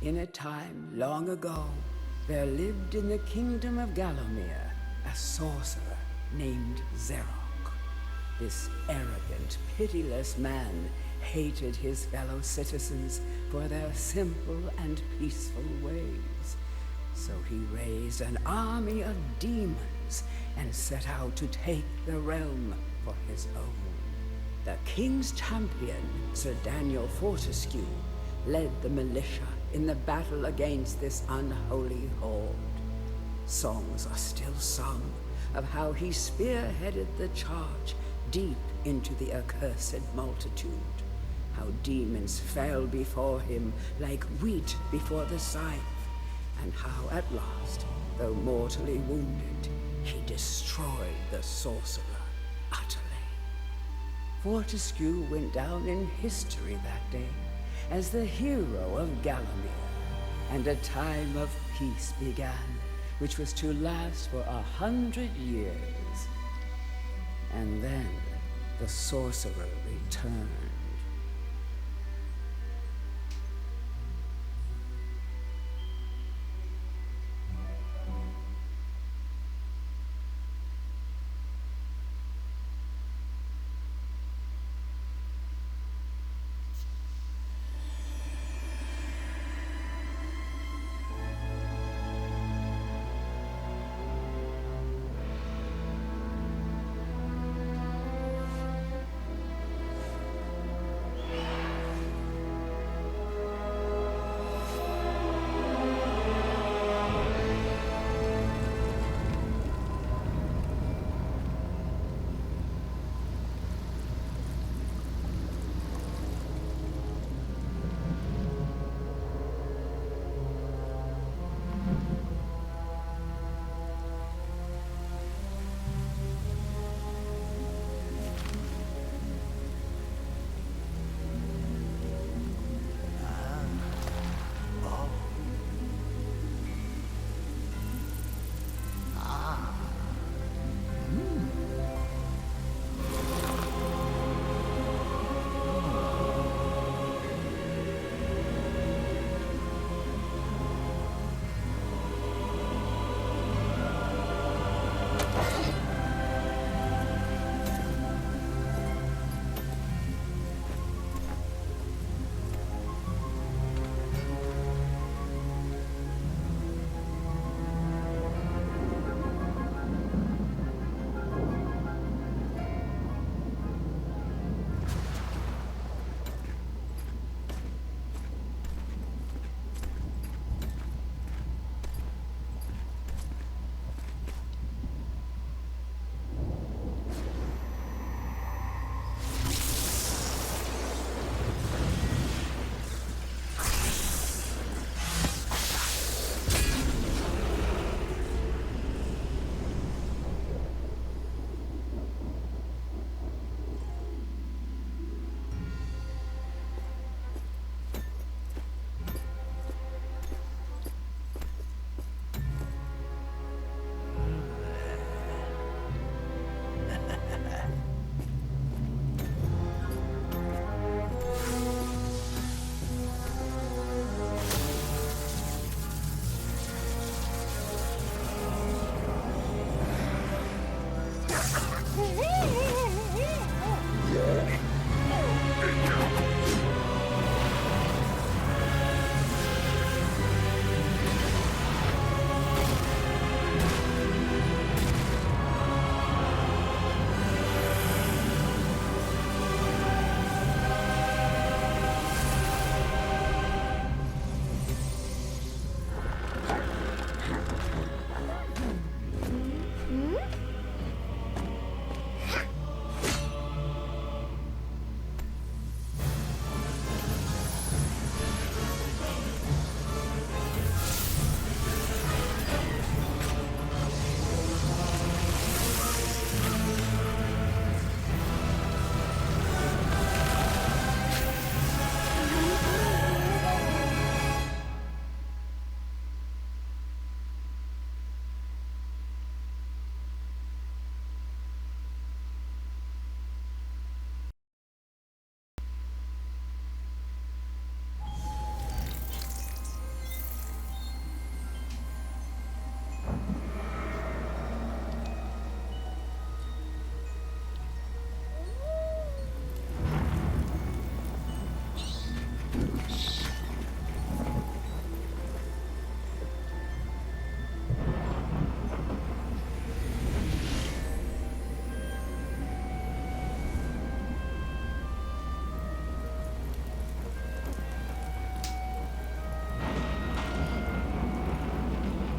In a time long ago, there lived in the kingdom of Gallowmere a sorcerer named Zerok. This arrogant, pitiless man hated his fellow citizens for their simple and peaceful ways. So he raised an army of demons and set out to take the realm for his own. The king's champion, Sir Daniel Fortescue, led the militia in the battle against this unholy horde. Songs are still sung of how he spearheaded the charge deep into the accursed multitude, how demons fell before him like wheat before the scythe, and how at last, though mortally wounded, he destroyed the sorcerer utterly. Fortescue went down in history that day as the hero of Gallowmere, and a time of peace began, which was to last for 100 years. And then the sorcerer returned.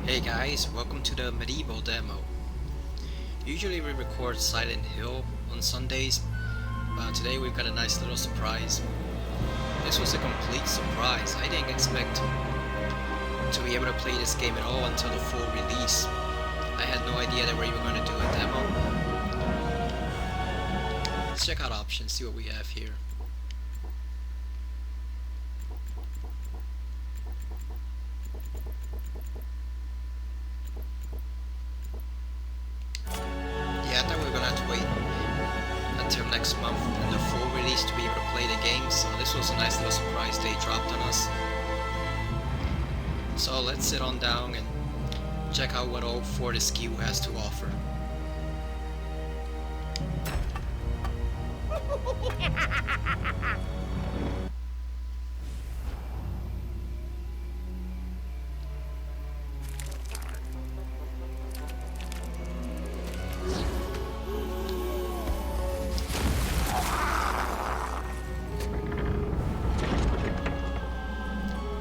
Hey guys, welcome to the MediEvil demo. Usually we record Silent Hill on Sundays, but today we've got a nice little surprise. This was a complete surprise. I didn't expect to be able to play this game at all until the full release. I had no idea that we were going to do a demo. Let's check out options, see what we have here. Yeah, I thought we were gonna have to wait until next month and the full release to be able to play the game, so this was a nice little surprise they dropped on us. So let's sit on down and check out what all Fortescue has to offer.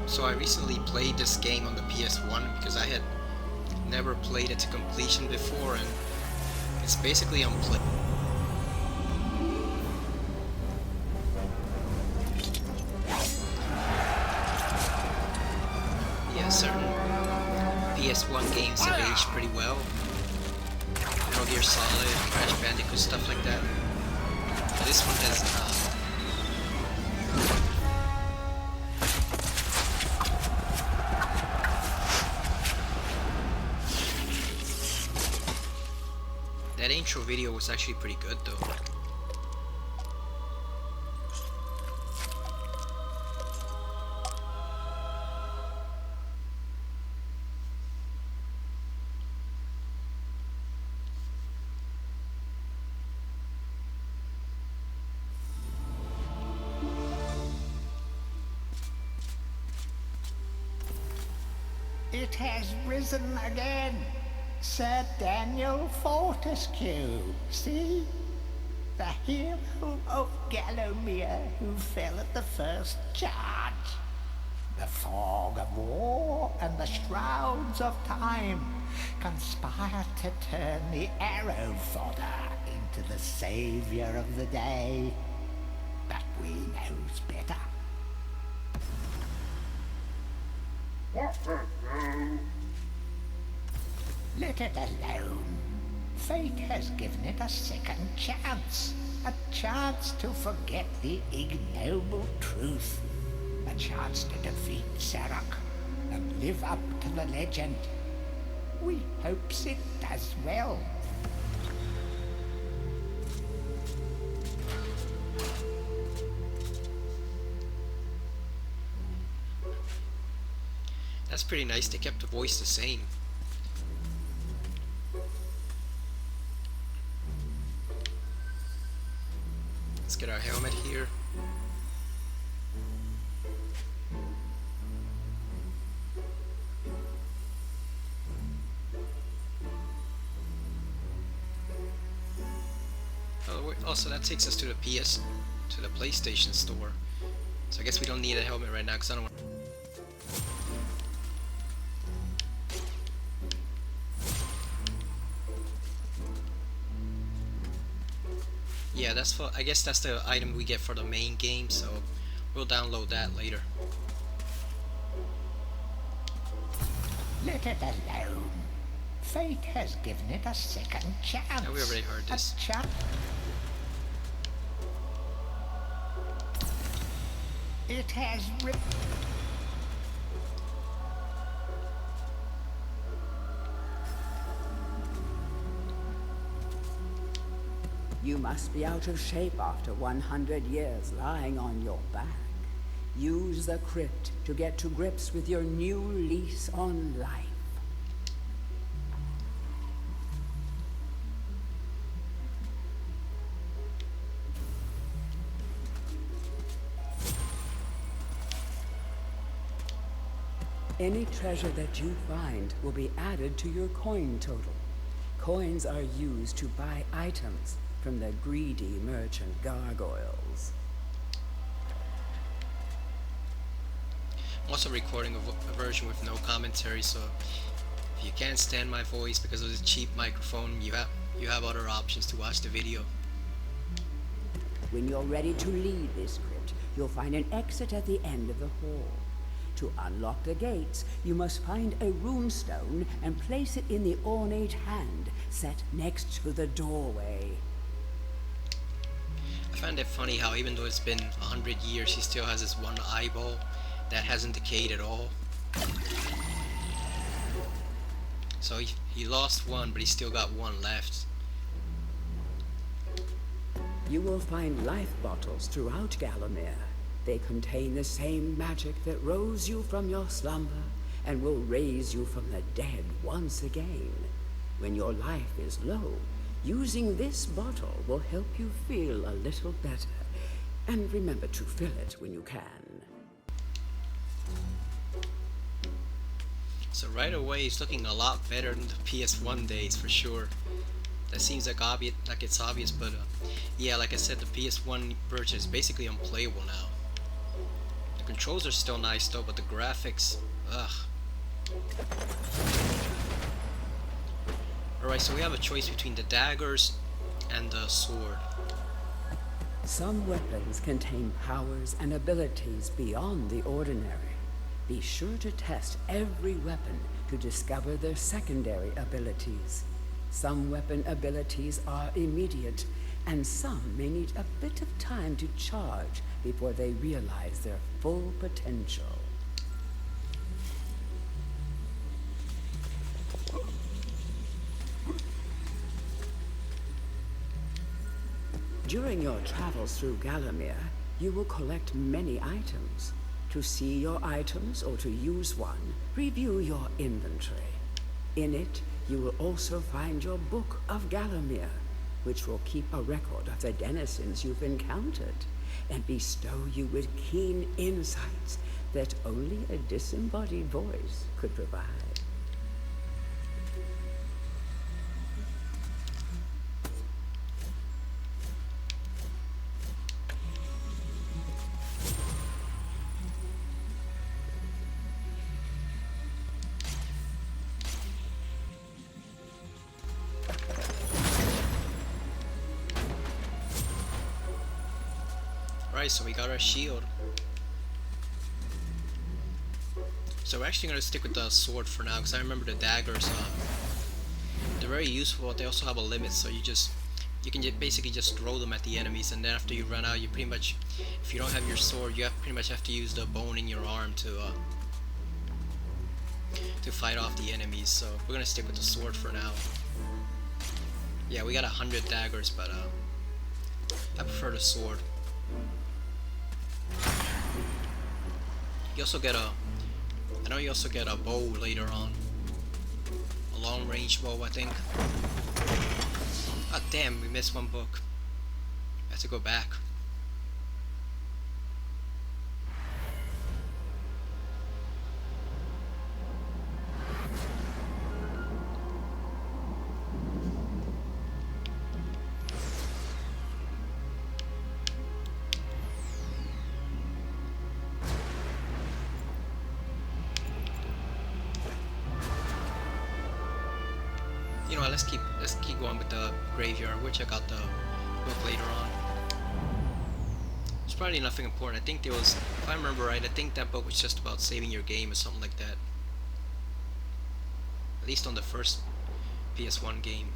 So I recently played this game on the PS1 because I had never played it to completion before, and it's basically unplayable. Yeah, certain PS1 games have aged pretty well. Metal Gear Solid, Crash Bandicoot, stuff like that. But this one has not. That intro video was actually pretty good though. It has risen again. Sir Daniel Fortescue, see? The hero of Gallowmere who fell at the first charge. The fog of war and the shrouds of time conspire to turn the arrow fodder into the saviour of the day. But we knows better. Let it alone. Fate has given it a second chance. A chance to forget the ignoble truth. A chance to defeat Zarok and live up to the legend. We hopes it does well. That's pretty nice, they kept the voice the same. Let's get our helmet here. Also, that takes us to the PlayStation store. So I guess we don't need a helmet right now because I don't want. Yeah, that's for. I guess that's the item we get for the main game, so we'll download that later. Let it alone. Fate has given it a second chance. Yeah, we already heard this. It has ripped. You must be out of shape after 100 years lying on your back. Use the crypt to get to grips with your new lease on life. Any treasure that you find will be added to your coin total. Coins are used to buy items from the greedy merchant gargoyles. I'm also recording a version with no commentary, so If you can't stand my voice because of the cheap microphone, you have other options to watch the video. When you're ready to leave this crypt, you'll find an exit at the end of the hall. To unlock the gates, you must find a runestone and place it in the ornate hand set next to the doorway. I find it funny how even though it's been 100 years, he still has his one eyeball that hasn't decayed at all. So he lost one, but he still got one left. You will find life bottles throughout Gallowmere. They contain the same magic that rose you from your slumber and will raise you from the dead once again. When your life is low, using this bottle will help you feel a little better. And remember to fill it when you can. So right away, it's looking a lot better than the PS1 days for sure. That seems like it's obvious, but yeah, like I said, the PS1 version is basically unplayable now. The controls are still nice though, but the graphics, ugh. Alright, so we have a choice between the daggers and the sword. Some weapons contain powers and abilities beyond the ordinary. Be sure to test every weapon to discover their secondary abilities. Some weapon abilities are immediate, and some may need a bit of time to charge before they realize their full potential. During your travels through Gallowmere, you will collect many items. To see your items or to use one, review your inventory. In it, you will also find your Book of Gallowmere, which will keep a record of the denizens you've encountered and bestow you with keen insights that only a disembodied voice could provide. Right, so we got our shield. So we're actually going to stick with the sword for now, because I remember the daggers, they're very useful, but they also have a limit, so you can basically just throw them at the enemies, and then after you run out, you pretty much, if you don't have your sword, you pretty much have to use the bone in your arm to fight off the enemies. So we're going to stick with the sword for now. Yeah, we got 100 daggers, but I prefer the sword. You also get I know you also get a bow later on. A long range bow, I think. Ah, damn, we missed one book. I have to go back. You know what, let's keep going with the graveyard. We'll check out the book later on. It's probably nothing important. I think there was, if I remember right, I think that book was just about saving your game or something like that. At least on the first PS1 game.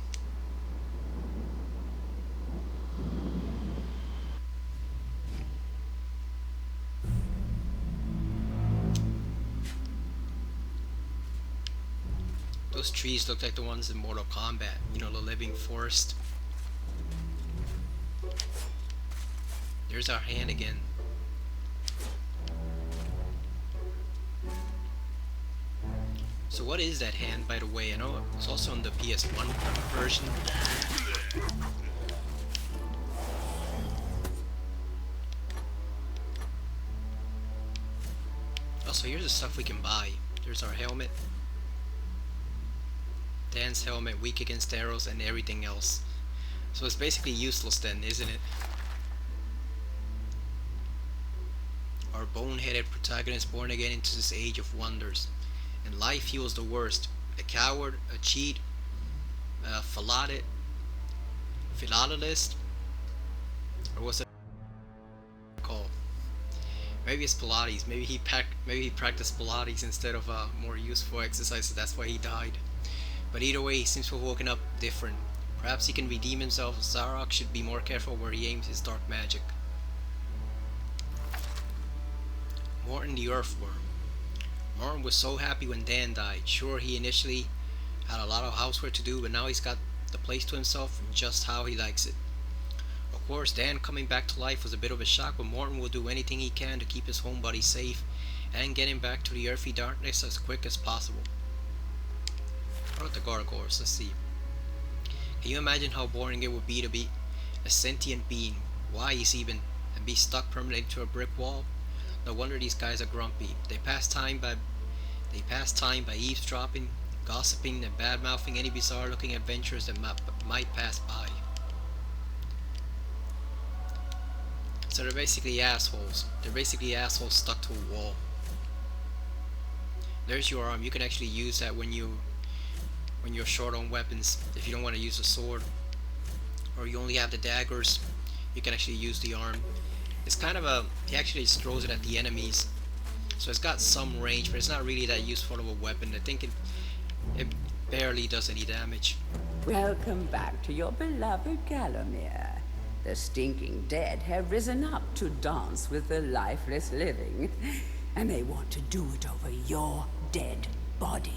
Those trees look like the ones in Mortal Kombat, you know, the living forest. There's our hand again. So what is that hand, by the way? I know it's also in the PS1 version. Also, here's the stuff we can buy. There's our helmet. Dan's helmet, weak against arrows, and everything else. So it's basically useless then, isn't it? Our boneheaded protagonist born again into this age of wonders. And life feels the worst. a coward, a cheat, a philatelist, or what's it called? Maybe it's Pilates. Maybe he practiced Pilates instead of more useful exercises. That's why he died. But either way, he seems to have woken up different. Perhaps he can redeem himself. Zarok should be more careful where he aims his dark magic. Morton the Earthworm. Morton was so happy when Dan died. Sure, he initially had a lot of housework to do, but now he's got the place to himself just how he likes it. Of course, Dan coming back to life was a bit of a shock, but Morton will do anything he can to keep his homebody safe and get him back to the earthy darkness as quick as possible. What about the gargoyles? Let's see. Can you imagine how boring it would be to be a sentient being, wise even, and be stuck permanently to a brick wall? No wonder these guys are grumpy. They pass time by eavesdropping, gossiping, and bad-mouthing any bizarre-looking adventures that might pass by. So they're basically assholes. They're basically assholes stuck to a wall. There's your arm. You can actually use that when you're short on weapons. If you don't want to use a sword, or you only have the daggers, you can actually use the arm. It's kind of he actually just throws it at the enemies, so it's got some range, but it's not really that useful of a weapon. I think it barely does any damage. Welcome back to your beloved Gallowmere. The stinking dead have risen up to dance with the lifeless living, and they want to do it over your dead body.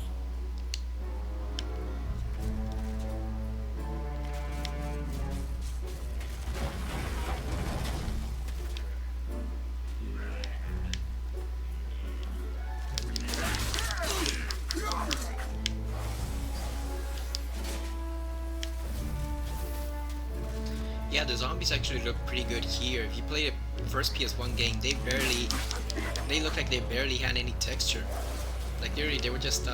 Yeah, the zombies actually look pretty good here. If you play the first PS1 game, they look like they barely had any texture. Like they were just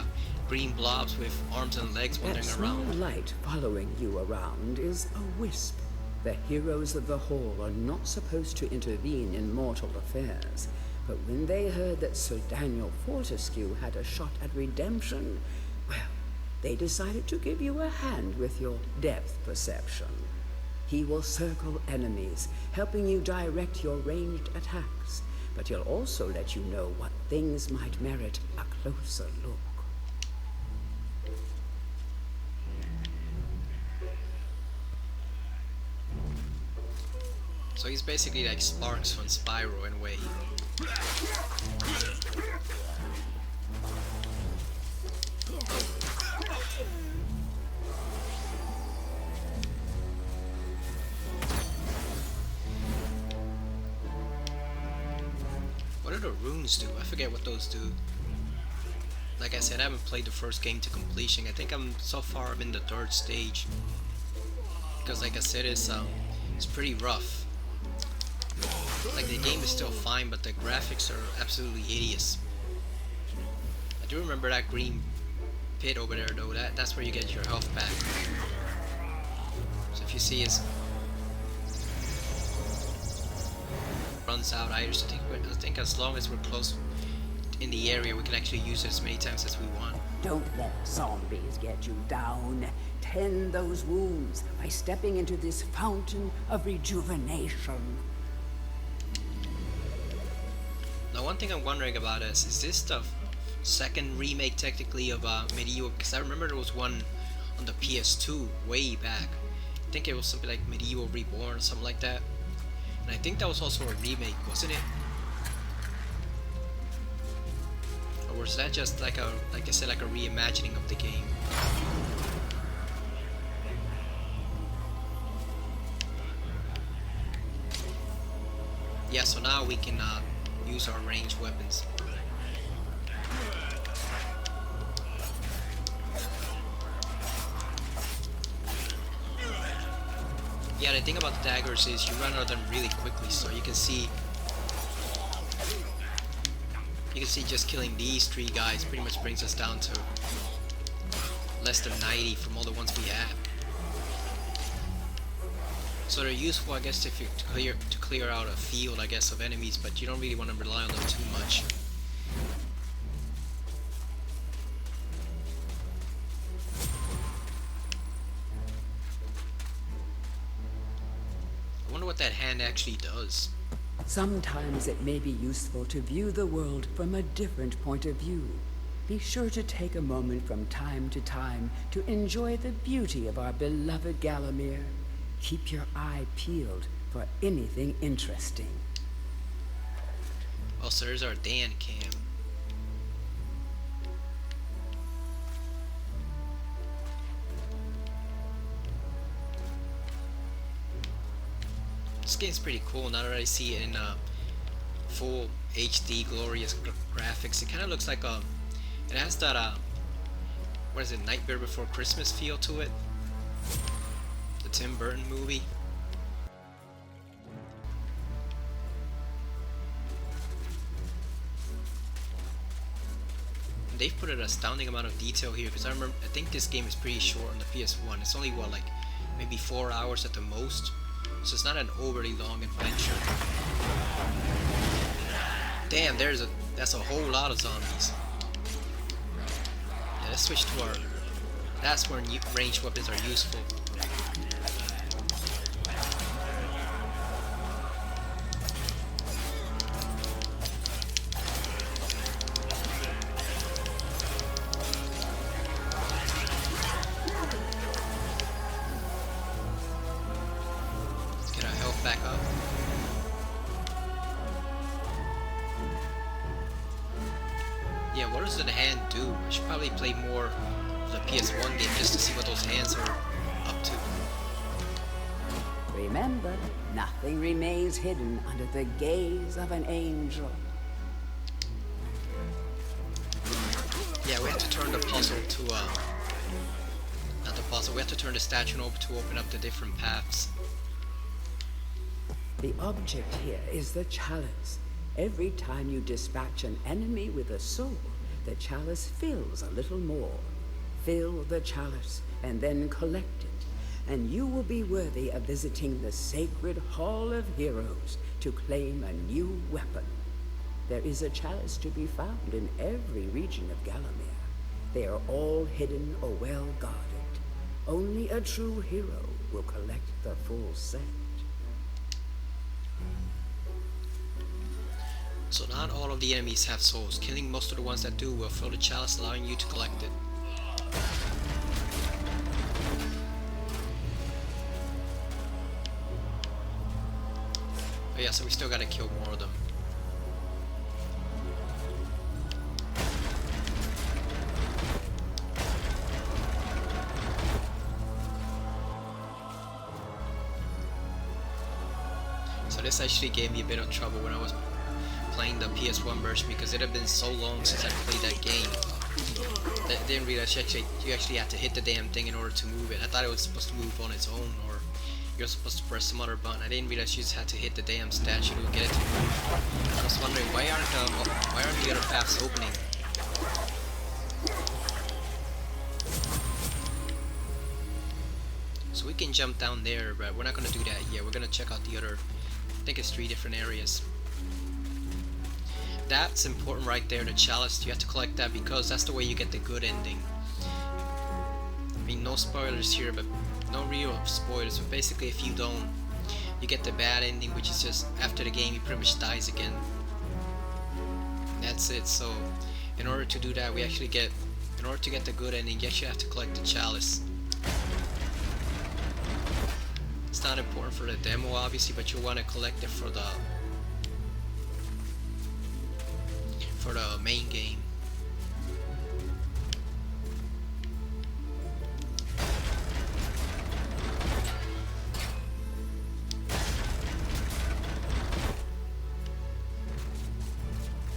green blobs with arms and legs wandering that around. That small light following you around is a wisp. The heroes of the Hall are not supposed to intervene in mortal affairs, but when they heard that Sir Daniel Fortescue had a shot at redemption, well, they decided to give you a hand with your depth perception. He will circle enemies, helping you direct your ranged attacks, but he'll also let you know what things might merit a closer look. So he's basically like Sparks from Spyro in a way. What do the runes do? I forget what those do. Like I said, I haven't played the first game to completion. I think so far I'm in the 3rd stage. Because like I said, it's pretty rough. Like the game is still fine, but the graphics are absolutely hideous. I do remember that green pit over there though. That's where you get your health back. So if you see his runs out, I think as long as we're close in the area, we can actually use it as many times as we want. Don't let zombies get you down. Tend those wounds by stepping into this fountain of rejuvenation. Now, one thing I'm wondering about is this the second remake technically of MediEvil? Because I remember there was one on the PS2 way back. I think it was something like MediEvil Reborn or something like that. And I think that was also a remake, wasn't it? Or was that just like I said, like a reimagining of the game? Yeah, so now we can use our ranged weapons. Yeah, the thing about the daggers is you run out of them really quickly, so you can see just killing these 3 guys pretty much brings us down to less than 90 from all the ones we have. So they're useful, I guess, if you to clear out a field, I guess, of enemies, but you don't really want to rely on them too much. that hand actually does. Sometimes it may be useful to view the world from a different point of view. Be sure to take a moment from time to time to enjoy the beauty of our beloved Gallowmere. Keep your eye peeled for anything interesting. Oh, so there's our Dan cam. This game's pretty cool now that I see it in full HD glorious graphics. It kind of looks like it has that what is it, Nightmare Before Christmas feel to it. The Tim Burton movie. And they've put an astounding amount of detail here because I think this game is pretty short on the PS1. It's only what, like maybe 4 hours at the most. So it's not an overly long adventure. Damn, that's a whole lot of zombies. Yeah, let's switch to our... That's where ranged weapons are useful. Get our health back up. Yeah, what does the hand do? I should probably play more of the PS1 game just to see what those hands are up to. Remember, nothing remains hidden under the gaze of an angel. Yeah, we have to turn the puzzle to, not the puzzle, we have to turn the statue over to open up the different paths. The object here is the chalice. Every time you dispatch an enemy with a sword, the chalice fills a little more. Fill the chalice and then collect it, and you will be worthy of visiting the sacred Hall of Heroes to claim a new weapon. There is a chalice to be found in every region of Gallowmere. They are all hidden or well guarded. Only a true hero will collect the full set. So not all of the enemies have souls. Killing most of the ones that do will fill the chalice, allowing you to collect it. Oh yeah, so we still gotta kill more of them. So this actually gave me a bit of trouble when I was playing the PS1 version because it had been so long since I played that game that I didn't realize you actually had to hit the damn thing in order to move it. I thought it was supposed to move on its own, or you're supposed to press some other button. I didn't realize you just had to hit the damn statue to get it to move. I was wondering why aren't the other paths opening? So we can jump down there, but we're not gonna do that yet. We're gonna check out the other, I think it's 3 different areas. That's important right there, the chalice. You have to collect that because that's the way you get the good ending. I mean, no spoilers here, but no real spoilers, but basically if you don't, you get the bad ending, which is just after the game he pretty much dies again. That's it. So in order to do that, in order to get the good ending, you actually have to collect the chalice. It's not important for the demo obviously, but you want to collect it for the main game.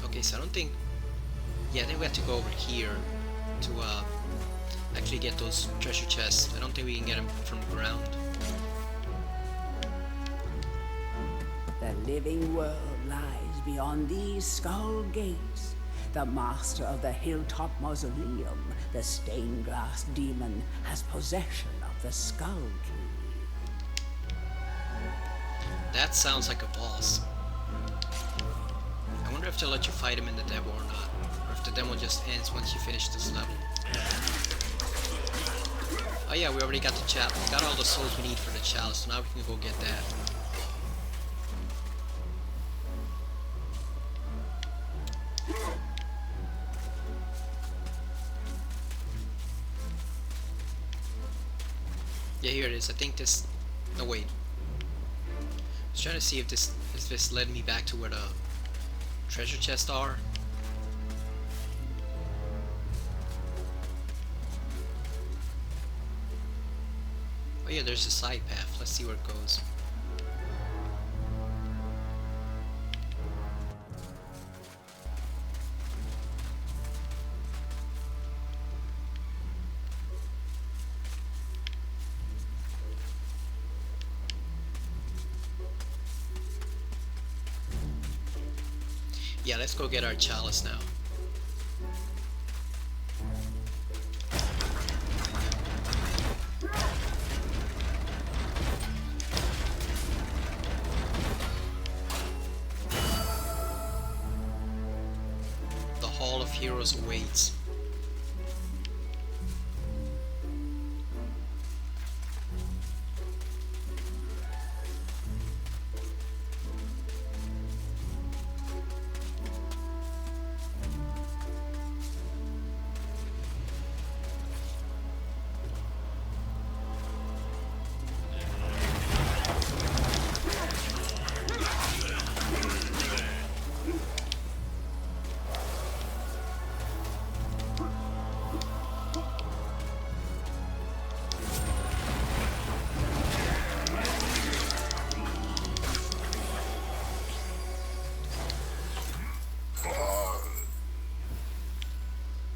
Okay, so I don't think... Yeah, I think we have to go over here to actually get those treasure chests. I don't think we can get them from the ground. The living world lies beyond these skull gates. The master of the hilltop mausoleum, the stained glass demon, has possession of the skull key. That sounds like a boss. I wonder if they'll let you fight him in the demo or not, or if the demo just ends once you finish this level. Oh yeah, we already got the got all the souls we need for the chalice, so now we can go get that. Yeah, here it is. I think this... No, wait. I was trying to see if this led me back to where the treasure chests are. Oh yeah, there's a side path. Let's see where it goes. Yeah, let's go get our chalice now. The Hall of Heroes awaits.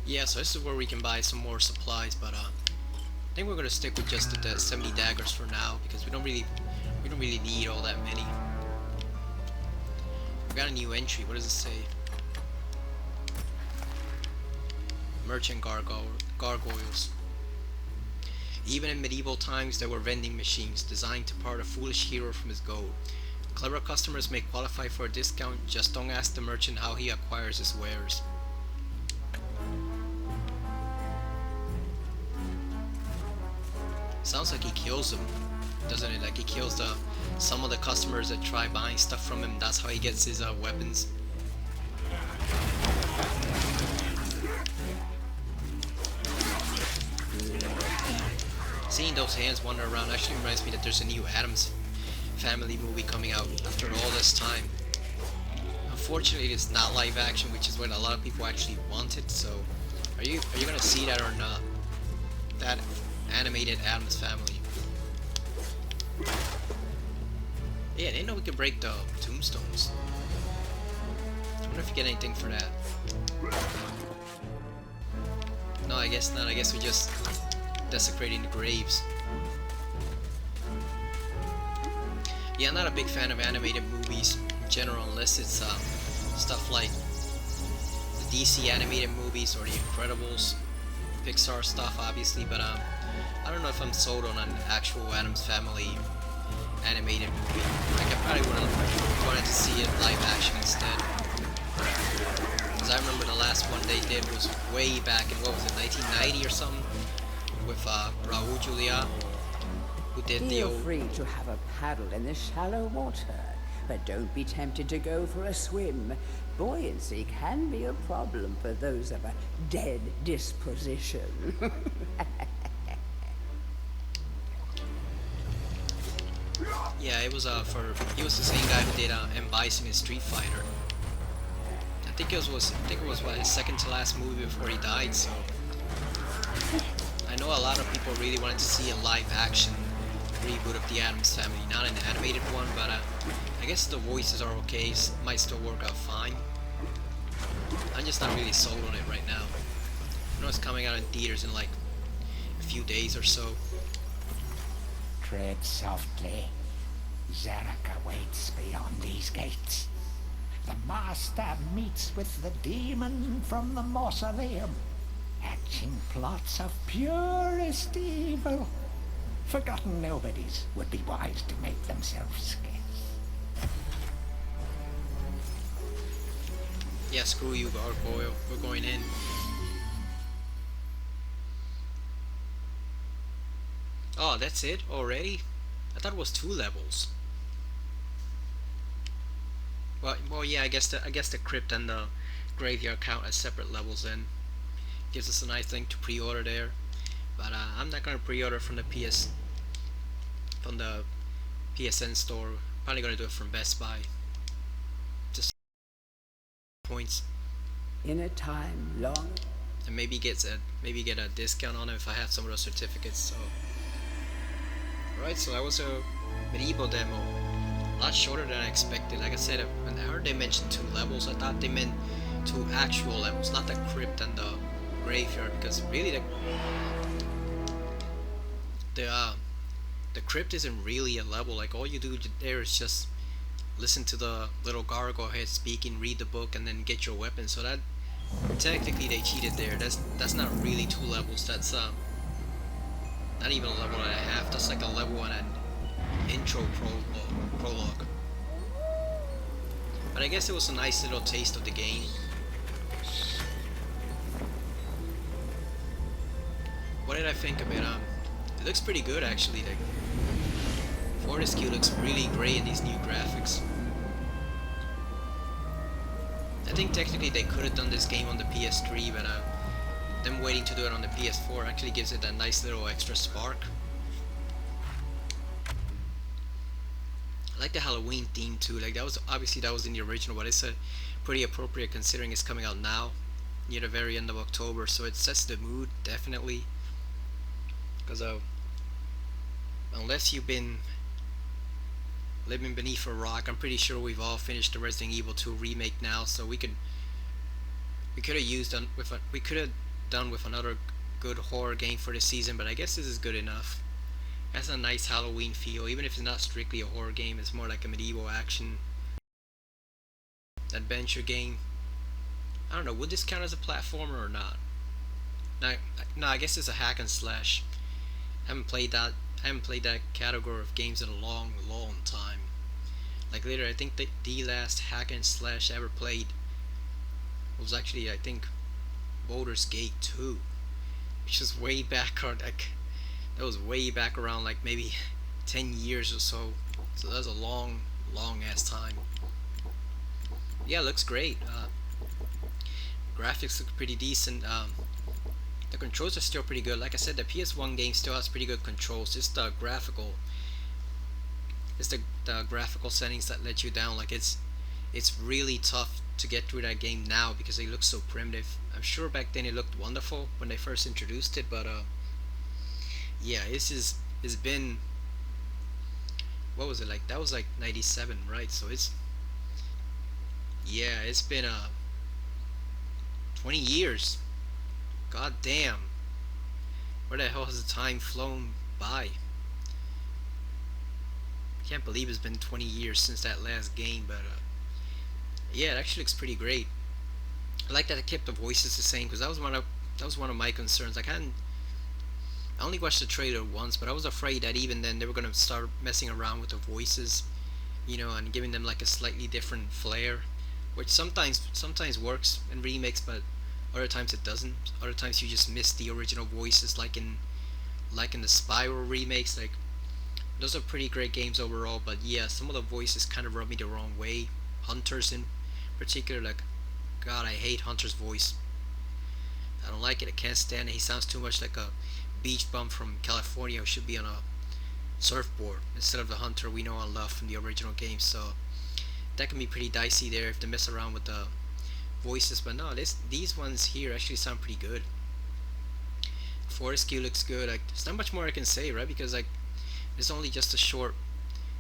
Yeah, so this is where we can buy some more supplies, but I think we're gonna stick with just the 70 daggers for now because we don't really need all that many. We got a new entry. What does it say? Merchant gargoyles. Even in medieval times, there were vending machines designed to part a foolish hero from his gold. Clever customers may qualify for a discount. Just don't ask the merchant how he acquires his wares. Sounds like he kills them, doesn't it? Like he kills some of the customers that try buying stuff from him. That's how he gets his weapons. Seeing those hands wander around actually reminds me that there's a new Addams Family movie coming out after all this time. Unfortunately, it's not live action, which is what a lot of people actually wanted. So, are you gonna see that or not? That animated Addams Family. Yeah, I didn't know we could break the tombstones. I wonder if you get anything for that. No, I guess not. I guess we just desecrating the graves. Yeah, I'm not a big fan of animated movies in general, unless it's stuff like the DC animated movies or the Incredibles, Pixar stuff, obviously. But I don't know if I'm sold on an actual Addams Family animated movie. Like, I probably would have wanted to see it live action instead. Because I remember the last one they did was way back in, what was it, 1990 or something? With Raul Julia, who did the Feel old... free to have a paddle in the shallow water, but don't be tempted to go for a swim. Buoyancy can be a problem for those of a dead disposition. Yeah, it was he was the same guy who did M. Bison in Street Fighter. I think it was what, his second to last movie before he died. So I know a lot of people really wanted to see a live action reboot of the Addams Family, not an animated one, but I guess the voices are okay, might still work out fine. I'm just not really sold on it right now. I know it's coming out in theaters in like a few days or so. Tread softly. Zarek awaits beyond these gates. The master meets with the demon from the mausoleum, hatching plots of purest evil. Forgotten nobodies would be wise to make themselves scarce. Yeah, screw you, Gargoyle. We're going in. Oh, that's it already? I thought it was 2 levels. Well, yeah. I guess the crypt and the graveyard count as separate levels. Then gives us a nice thing to pre-order there. But I'm not gonna pre-order from the PS on the PSN store. Probably gonna do it from Best Buy. Just points. In a time long. And maybe get a discount on it if I have some of those certificates. So, alright, so that was a MediEvil demo. A lot shorter than I expected. Like I said, when I heard they mentioned 2 levels, I thought they meant 2 actual levels, not the crypt and the graveyard. Because really, the crypt isn't really a level. Like all you do there is just listen to the little gargoyle speaking, read the book, and then get your weapon. So that technically they cheated there. That's not really 2 levels. That's not even a level and a half. That's like a level and an intro prologue. But I guess it was a nice little taste of the game. What did I think of it? It looks pretty good actually. Like, Fortescue looks really great in these new graphics. I think technically they could have done this game on the PS3, but them waiting to do it on the PS4 actually gives it a nice little extra spark. I like the Halloween theme too. Like that was in the original, but it's pretty appropriate considering it's coming out now, near the very end of October. So it sets the mood definitely. Because unless you've been living beneath a rock, I'm pretty sure we've all finished the Resident Evil 2 remake now. So we could have done with another good horror game for this season. But I guess this is good enough. It has a nice Halloween feel, even if it's not strictly a horror game. It's more like a medieval action adventure game. I don't know. Would this count as a platformer or not? No, I guess it's a hack and slash. I haven't played that category of games in a long time. Like later, I think the last hack and slash I ever played was actually, I think, Baldur's Gate 2, which is way back, or like that was way back around like maybe 10 years or so. So that's a long ass time. Yeah, it looks great. Graphics look pretty decent. The controls are still pretty good. Like I said, the PS1 game still has pretty good controls. It's the graphical settings that let you down. Like it's really tough to get through that game now because it looks so primitive. I'm sure back then it looked wonderful when they first introduced it, but yeah, it's been, what was it like? That was like 97, right? So it's been 20 years. God damn. Where the hell has the time flown by? I can't believe it's been 20 years since that last game, but yeah, it actually looks pretty great. I like that they kept the voices the same, because that was one of my concerns. Like I only watched the trailer once, but I was afraid that even then they were gonna start messing around with the voices, and giving them like a slightly different flair, which sometimes works in remakes, but other times it doesn't. Other times you just miss the original voices, like in the Spyro remakes. Like those are pretty great games overall, but yeah, some of the voices kind of rub me the wrong way. Hunter's in particular, like, God, I hate Hunter's voice. I don't like it. I can't stand it. He sounds too much like a beach bum from California who should be on a surfboard instead of the Hunter we know and love from the original game. So that can be pretty dicey there if they mess around with the voices. But no, these ones here actually sound pretty good. Fortescue looks good. Like, there's not much more I can say, right? Because like it's only just a short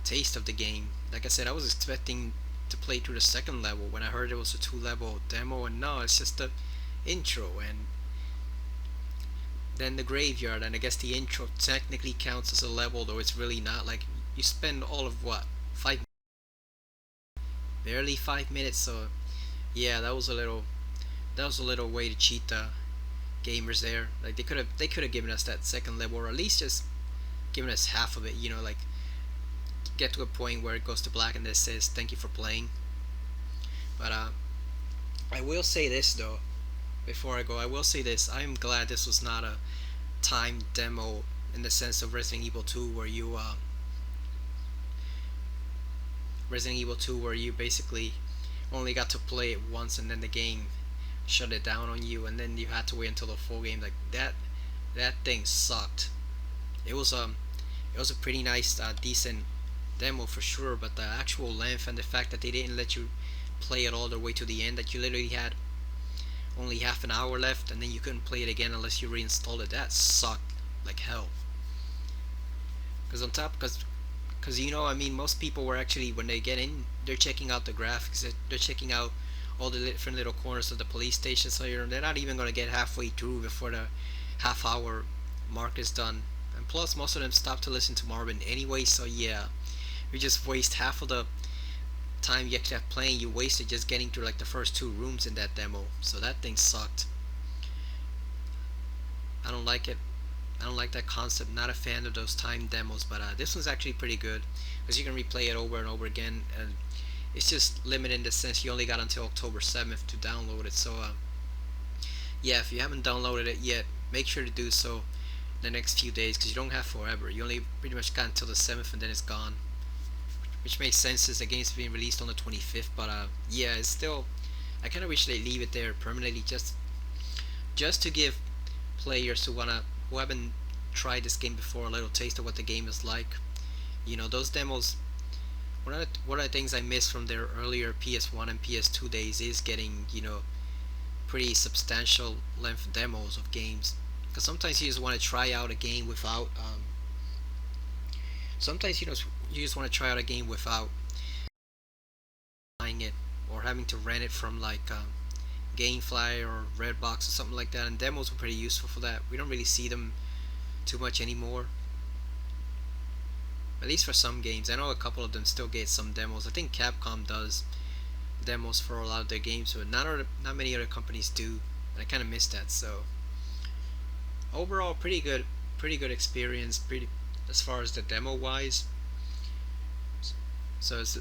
taste of the game. Like I said, I was expecting to play through the second level when I heard it was a 2-level demo, and no, it's just the intro and then the graveyard. And I guess the intro technically counts as a level, though it's really not. Like you spend all of what, barely 5 minutes. So yeah, that was a little way to cheat the gamers there. Like they could have given us that second level, or at least just given us half of it, like get to a point where it goes to black and it says thank you for playing. But I will say this though, before I go, I will say this: I am glad this was not a timed demo in the sense of Resident Evil 2, where you basically only got to play it once and then the game shut it down on you, and then you had to wait until the full game. Like that thing sucked. It was it was a pretty nice, decent demo for sure. But the actual length and the fact that they didn't let you play it all the way to the end, that you literally had only half an hour left, and then you couldn't play it again unless you reinstalled it. That sucked like hell. Because on top, because you know, I mean, most people were actually, when they get in, they're checking out the graphics, they're checking out all the different little corners of the police station, so they're not even going to get halfway through before the half hour mark is done. And plus, most of them stop to listen to Marvin anyway, so yeah, you just waste half of the time you actually have playing, you wasted just getting through like the first two rooms in that demo. So that thing sucked. I don't like it. I don't like that concept. Not a fan of those timed demos, but this one's actually pretty good because you can replay it over and over again, and it's just limited in the sense you only got until October 7th to download it. So yeah, if you haven't downloaded it yet, make sure to do so in the next few days, because you don't have forever. You only pretty much got until the 7th and then it's gone, which makes sense since the game's being released on the 25th. But yeah, it's still, I kind of wish they leave it there permanently, just to give players who haven't tried this game before a little taste of what the game is like. You know, those demos, one of the things I miss from their earlier PS1 and PS2 days is getting, you know, pretty substantial length demos of games. Because sometimes you just want to try out a game without sometimes you just want to try out a game without buying it or having to rent it from like GameFly or Redbox or something like that, and demos were pretty useful for that. We don't really see them too much anymore, at least for some games. I know a couple of them still get some demos. I think Capcom does demos for a lot of their games, but not many other companies do, and I kind of miss that. So overall, pretty good experience, pretty as far as the demo wise. So it's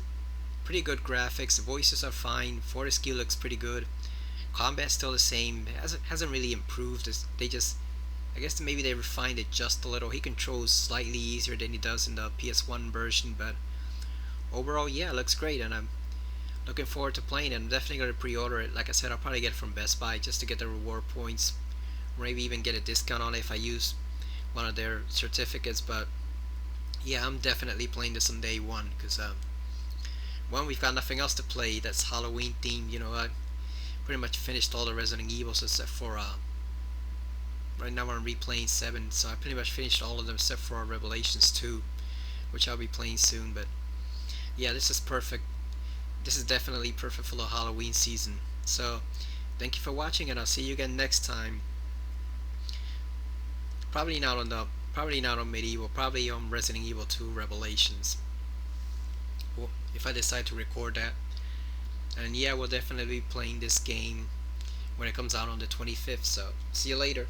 pretty good graphics, the voices are fine, Fortescue looks pretty good, combat's still the same, it hasn't really improved. They just, I guess maybe they refined it just a little. He controls slightly easier than he does in the PS1 version, but overall, yeah, it looks great, and I'm looking forward to playing it. I'm definitely going to pre-order it. Like I said, I'll probably get it from Best Buy just to get the reward points, or maybe even get a discount on it if I use one of their certificates. But yeah, I'm definitely playing this on day one, because one, we've got nothing else to play that's Halloween themed. You know, I pretty much finished all the Resident Evils except for right now I'm replaying 7, so I pretty much finished all of them except for Revelations 2, which I'll be playing soon. But yeah, this is perfect. This is definitely perfect for the Halloween season. So thank you for watching, and I'll see you again next time. Probably not on MediEvil, probably on Resident Evil 2 Revelations, if I decide to record that. And yeah, we'll definitely be playing this game when it comes out on the 25th. So see you later.